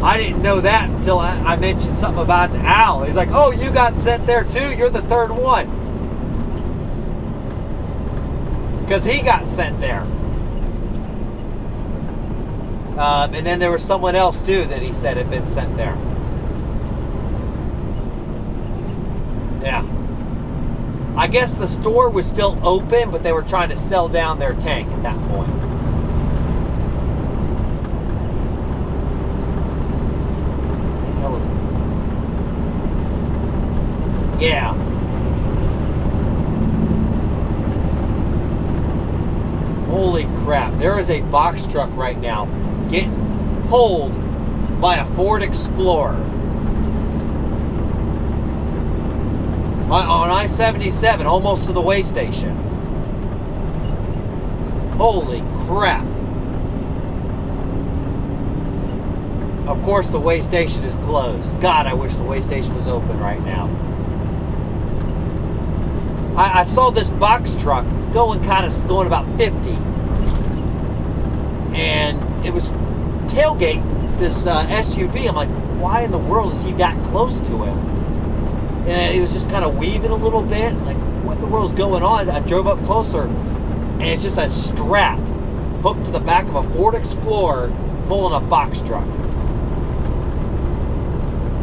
I didn't know that until I mentioned something about Al. He's like, oh, you got sent there too? You're the third one. Because he got sent there. And then there was someone else too that he said had been sent there. Yeah. I guess the store was still open, but they were trying to sell down their tank at that point. What the hell is it? Yeah. Holy crap. There is a box truck right now getting pulled by a Ford Explorer. On I-77, almost to the way station. Holy crap. Of course, the way station is closed. God, I wish the way station was open right now. I saw this box truck going about 50. And it was tailgating this SUV. I'm like, why in the world is he that close to him? And he was just kind of weaving a little bit. Like, what in the world's going on? I drove up closer, and it's just a strap hooked to the back of a Ford Explorer pulling a box truck.